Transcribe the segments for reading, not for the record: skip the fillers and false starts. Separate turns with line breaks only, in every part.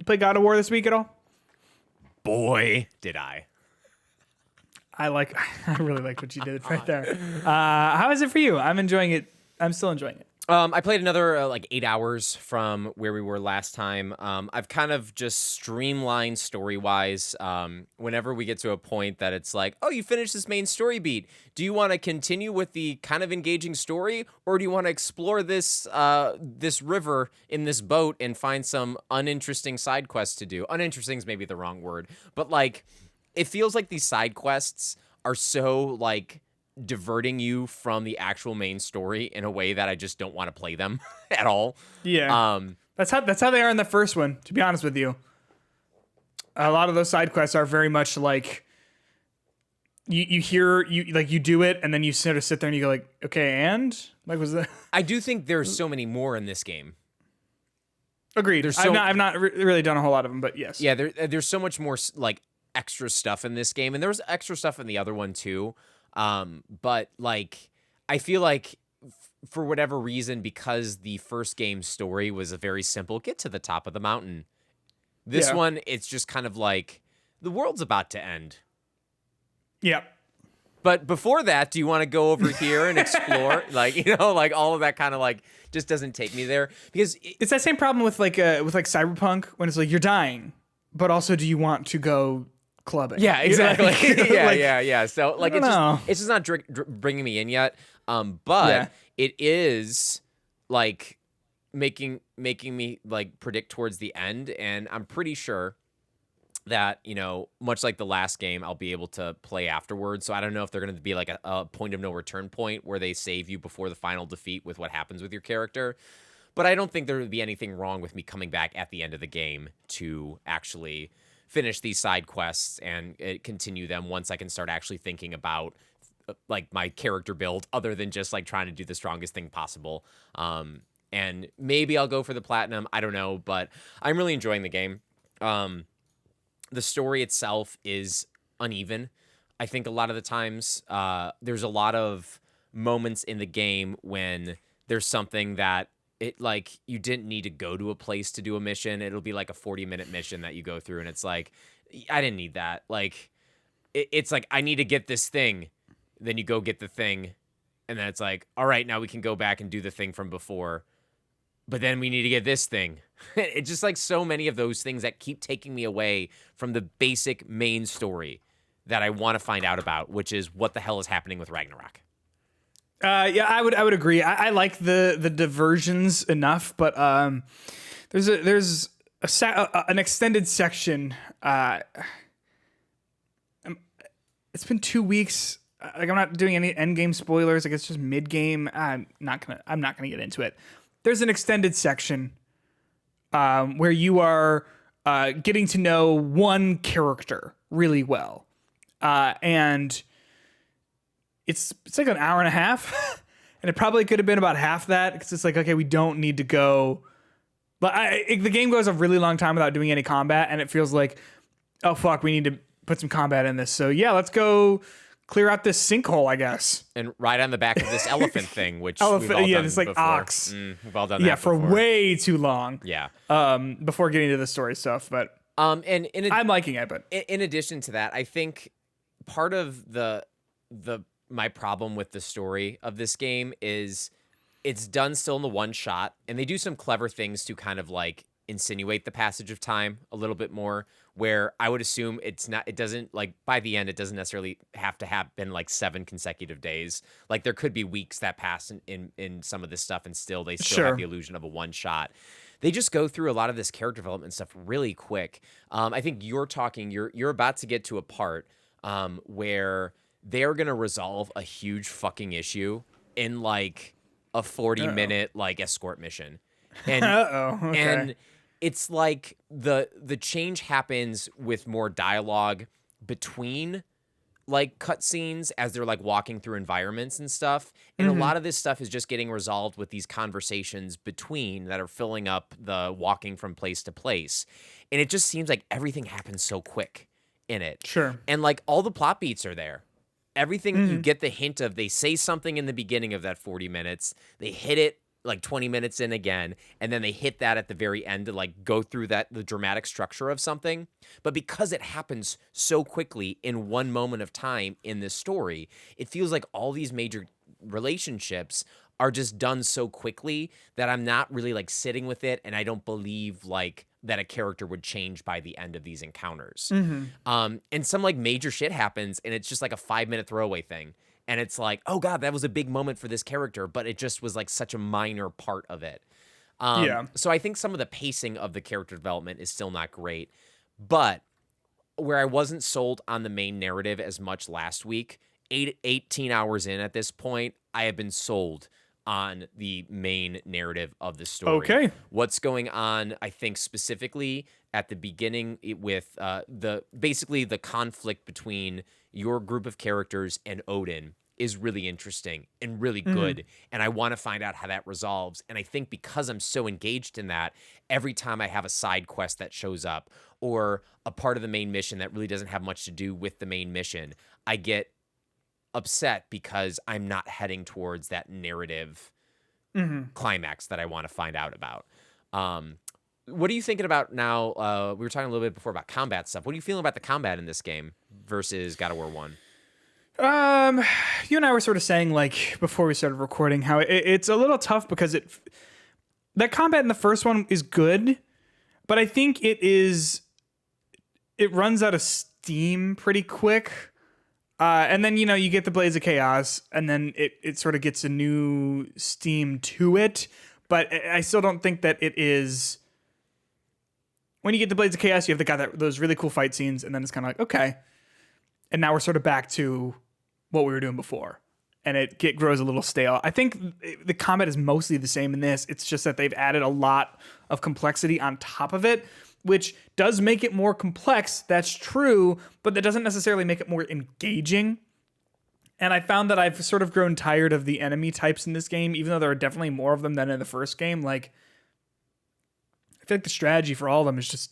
play God of War this week at all?
Boy, did I.
I really liked what you did right there. How is it for you? I'm enjoying it. I'm still enjoying it.
I played another 8 hours from where we were last time. I've kind of just streamlined story-wise. Whenever we get to a point that it's like, oh, you finished this main story beat. Do you want to continue with the kind of engaging story, or do you want to explore this this river in this boat and find some uninteresting side quests to do? Uninteresting is maybe the wrong word, but it feels like these side quests are so diverting you from the actual main story in a way that I just don't want to play them at all.
Yeah. That's how they are in the first one, to be honest with you. A lot of those side quests are very much like you do it and then you sort of sit there and you go like, okay, and was that?
I do think there's so many more in this game.
Agreed. I've not really done a whole lot of them, but yes.
Yeah, there's so much more extra stuff in this game, and there was extra stuff in the other one too. But I feel like for whatever reason, because the first game's story was a very simple, get to the top of the mountain. This one, it's just kind of the world's about to end.
Yeah.
But before that, do you want to go over here and explore? All of that kind of just doesn't take me there, because
it's that same problem with Cyberpunk, when it's you're dying, but also do you want to go clubbing?
Yeah, exactly. Yeah. So it's just not bringing me in yet. But it is making me predict towards the end, and I'm pretty sure that much like the last game, I'll be able to play afterwards. So I don't know if they're going to be a point of no return point where they save you before the final defeat with what happens with your character. But I don't think there would be anything wrong with me coming back at the end of the game to actually finish these side quests and continue them once I can start actually thinking about my character build, other than just trying to do the strongest thing possible. And maybe I'll go for the platinum. I don't know, but I'm really enjoying the game. The story itself is uneven. I think a lot of the times there's a lot of moments in the game when there's something that you didn't need to go to a place to do a mission. It'll be a 40-minute mission that you go through, and it's I didn't need that. It's I need to get this thing. Then you go get the thing, and then it's all right, now we can go back and do the thing from before. But then we need to get this thing. It's just so many of those things that keep taking me away from the basic main story that I want to find out about, which is what the hell is happening with Ragnarok.
Yeah, I would agree. I like the diversions enough, but there's an extended section. It's been 2 weeks. I'm not doing any end game spoilers. It's just mid game. I'm not gonna get into it. There's an extended section where you are getting to know one character really well, and it's an hour and a half, and it probably could have been about half that, because it's okay, we don't need to go. But the game goes a really long time without doing any combat, and it feels oh fuck, we need to put some combat in this. So yeah, let's go clear out this sinkhole, I guess,
and ride on the back of this elephant thing, which we've all done
this
before.
ox.
We've all done that
for
before.
way too long.
Yeah.
Before getting to the story stuff, but
and
I'm liking it. But
in addition to that, I think part of my problem with the story of this game is it's done still in the one shot, and they do some clever things to kind of insinuate the passage of time a little bit more, where I would assume it doesn't by the end, it doesn't necessarily have to happen 7 consecutive days. There could be weeks that pass in some of this stuff, and they still have the illusion of a one shot. They just go through a lot of this character development stuff really quick. I think you're about to get to a part where they're going to resolve a huge fucking issue in a 40-minute escort mission. And
okay.
And it's the change happens with more dialogue between cutscenes as they're walking through environments and stuff. And a lot of this stuff is just getting resolved with these conversations between that are filling up the walking from place to place. And it just seems like everything happens so quick in it.
Sure.
And all the plot beats are there. Everything you get the hint of, they say something in the beginning of that 40 minutes. They hit it like 20 minutes in again, and then they hit that at the very end to like go through the dramatic structure of something. But because it happens so quickly in one moment of time in this story, it feels like all these major relationships are just done so quickly that I'm not really like sitting with it, and I don't believe like that a character would change by the end of these encounters. And some like major shit happens, and it's just like a 5-minute throwaway thing. And it's like, oh God, that was a big moment for this character, but it just was like such a minor part of it. So I think some of the pacing of the character development is still not great. But where I wasn't sold on the main narrative as much last week, 18 hours in at this point, I have been sold on the main narrative of the story.
Okay.
What's going on, I think specifically at the beginning with basically the conflict between your group of characters and Odin is really interesting and really good. And I want to find out how that resolves. And I think because I'm so engaged in that, every time I have a side quest that shows up or a part of the main mission that really doesn't have much to do with the main mission, I get upset because I'm not heading towards that narrative climax that I want to find out about. What are you thinking about now? We were talking a little bit before about combat stuff. What are you feeling about the combat in this game versus God of War 1?
You and I were sort of saying like before we started recording how it's a little tough because that combat in the first one is good, but I think it runs out of steam pretty quick. And then, you get the Blades of Chaos, and then it sort of gets a new steam to it. But I still don't think that it is... When you get the Blades of Chaos, you have those really cool fight scenes, and then it's kind of like, okay. And now we're sort of back to what we were doing before. And it grows a little stale. I think the combat is mostly the same in this. It's just that they've added a lot of complexity on top of it, which does make it more complex. That's true, but that doesn't necessarily make it more engaging. And I found that I've sort of grown tired of the enemy types in this game, even though there are definitely more of them than in the first game. Like, I feel like the strategy for all of them is just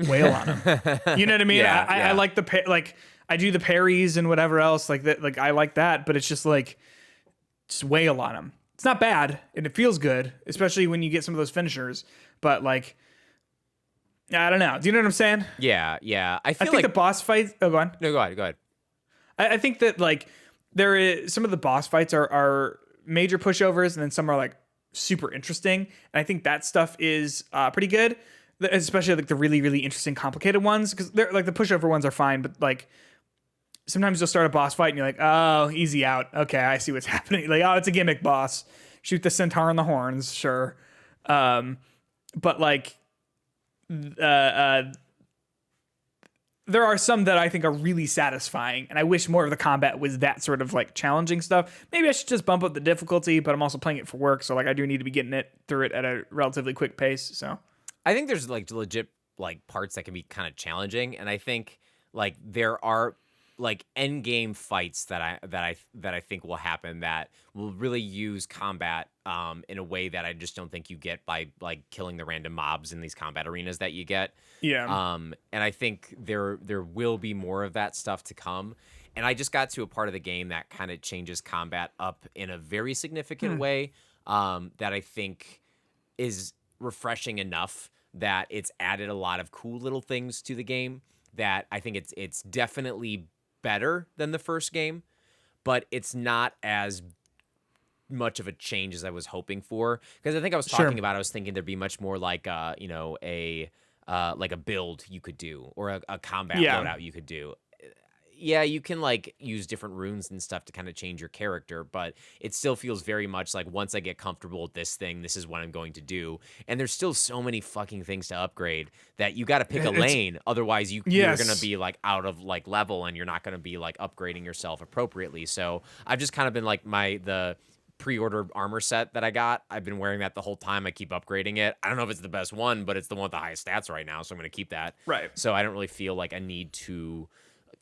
wail on them. You know what I mean? I like I do the parries and whatever else like that. Like I like that, but it's just like just wail on them. It's not bad and it feels good, especially when you get some of those finishers. But like, I don't know. Do you know what I'm saying?
Yeah. I think
like the boss fights. Oh, go on.
No, go ahead.
I think that like there is some of the boss fights are major pushovers, and then some are like super interesting. And I think that stuff is pretty good, especially like the really, really interesting, complicated ones. Because they're like the pushover ones are fine, but like sometimes you'll start a boss fight and you're like, oh, easy out. Okay, I see what's happening. Like, oh, it's a gimmick boss. Shoot the centaur in the horns, sure. But like. There are some that I think are really satisfying, and I wish more of the combat was that sort of like challenging stuff. Maybe I should just bump up the difficulty, but I'm also playing it for work, so like I do need to be getting it through it at a relatively quick pace. So
I think there's like legit like parts that can be kind of challenging, and I think like there are like end game fights that I think will happen that will really use combat in a way that I just don't think you get by like killing the random mobs in these combat arenas that you get.
Yeah.
And I think there will be more of that stuff to come. And I just got to a part of the game that kind of changes combat up in a very significant way that I think is refreshing enough that it's added a lot of cool little things to the game that I think it's definitely better than the first game, but it's not as much of a change as I was hoping for. Because I think I was talking about, I was thinking there'd be much more like a build you could do or a combat loadout you could do. Yeah, you can like use different runes and stuff to kind of change your character, but it still feels very much like once I get comfortable with this thing, this is what I'm going to do. And there's still so many fucking things to upgrade that you got to pick a lane. Otherwise, you're going to be like out of like level and you're not going to be like upgrading yourself appropriately. So I've just kind of been like the pre-order armor set that I got. I've been wearing that the whole time. I keep upgrading it. I don't know if it's the best one, but it's the one with the highest stats right now. So I'm going to keep that.
Right.
So I don't really feel like I need to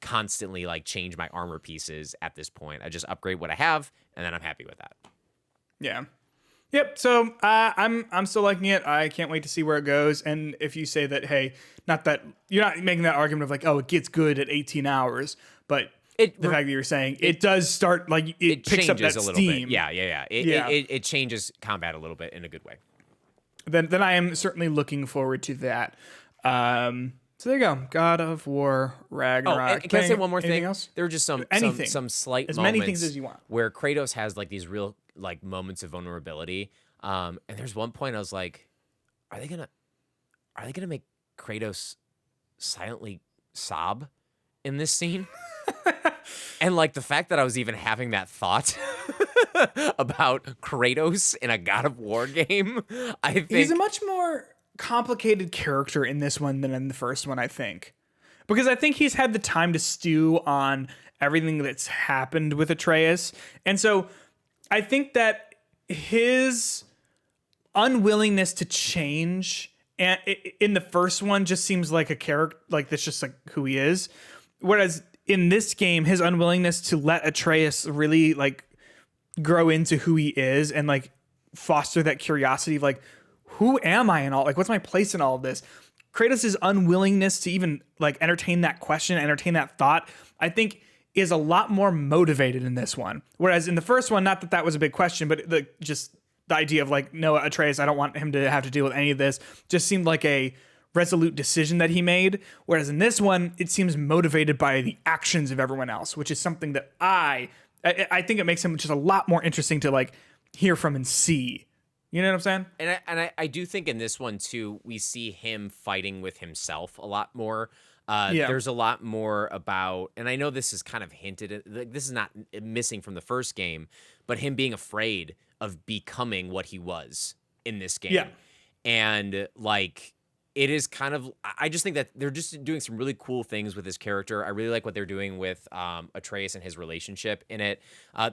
constantly like change my armor pieces at this point. I just upgrade what I have and then I'm happy with that.
Yeah. Yep. So I'm still liking it. I can't wait to see where it goes. And if you say that, hey, not that you're not making that argument of like, oh, it gets good at 18 hours, but the fact that you're saying it does start like it picks up that
a little
steam.
bit. Yeah. It changes combat a little bit in a good way.
Then I am certainly looking forward to that. So there you go. God of War Ragnarok.
And can I say one more thing?
Else?
There are just some slight
as
moments
many things as you want
where Kratos has like these real like moments of vulnerability. And there's one point I was like, are they gonna make Kratos silently sob in this scene? And like the fact that I was even having that thought about Kratos in a God of War game, I think
he's a much more complicated character in this one than in the first one, I think. Because I think he's had the time to stew on everything that's happened with Atreus. And so I think that his unwillingness to change and in the first one just seems like a character, like that's just like who he is. Whereas in this game, his unwillingness to let Atreus really like grow into who he is and like foster that curiosity of like, who am I in all, like, what's my place in all of this? Kratos' unwillingness to even like entertain that question, entertain that thought, I think is a lot more motivated in this one. Whereas in the first one, not that that was a big question, but just the idea of like, no, Atreus, I don't want him to have to deal with any of this, just seemed like a resolute decision that he made. Whereas in this one, it seems motivated by the actions of everyone else, which is something that I think it makes him just a lot more interesting to like hear from and see. You know what I'm saying?
And I do think in this one too, we see him fighting with himself a lot more. There's a lot more about, and I know this is kind of hinted at, like, this is not missing from the first game, but him being afraid of becoming what he was in this game.
Yeah.
And like, it is kind of, I just think that they're just doing some really cool things with his character. I really like what they're doing with Atreus and his relationship in it.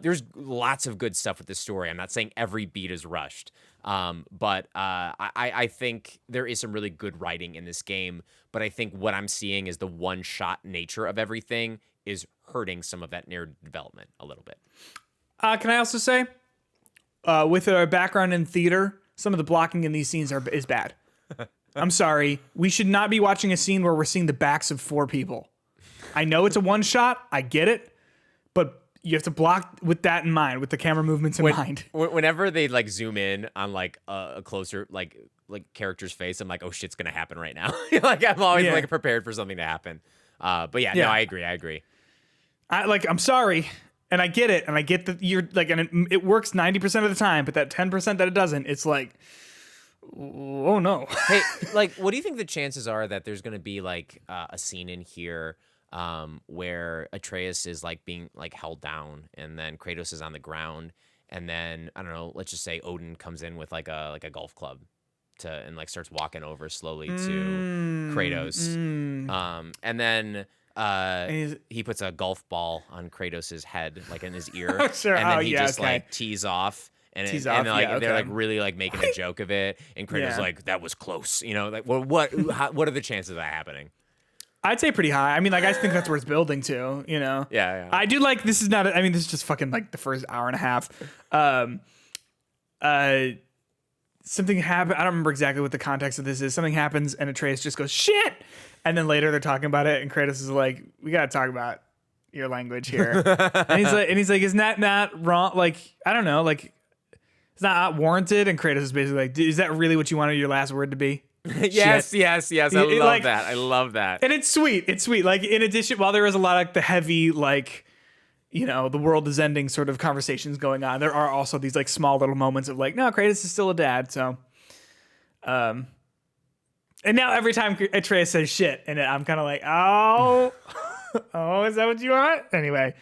There's lots of good stuff with this story. I'm not saying every beat is rushed, but I think there is some really good writing in this game. But I think what I'm seeing is the one-shot nature of everything is hurting some of that narrative development a little bit.
Can I also say, with a background in theater, some of the blocking in these scenes is bad. I'm sorry. We should not be watching a scene where we're seeing the backs of 4 people. I know it's a one shot. I get it. But you have to block with that in mind, with the camera movements in mind.
Whenever they like zoom in on like a closer like character's face, I'm like, oh shit's gonna happen right now. Like I'm always like prepared for something to happen. But no, I agree.
I'm sorry. And I get it. And I get that you're like, and it works 90% of the time, but that 10% that it doesn't, it's like, oh no.
Hey, like, what do you think the chances are that there's going to be like a scene in here where Atreus is like being like held down and then Kratos is on the ground and then, I don't know, let's just say Odin comes in with like a golf club and like starts walking over slowly to Kratos. And then he puts a golf ball on Kratos's head, like in his ear.
Sure.
And then he like tees off. And they're like really like making a joke of it, and Kratos like, that was close, you know, like what are the chances of that happening?
I'd say pretty high. I mean, like I think that's where it's building to, you know.
Yeah.
I do like this is not. I mean, this is just fucking like the first hour and a half. Something happened. I don't remember exactly what the context of this is. Something happens, and Atreus just goes shit, and then later they're talking about it, and Kratos is like, "We gotta talk about your language here," and he's like, "Isn't that not wrong? Like, I don't know, like." It's not warranted, and Kratos is basically like, is that really what you wanted your last word to be?
Yes. I love that.
And it's sweet. Like, in addition, while there is a lot of the heavy, like, you know, the world is ending sort of conversations going on, there are also these, like, small little moments of, like, no, Kratos is still a dad, so. And now every time Atreus says shit, and I'm kind of like, oh, is that what you want? Anyway.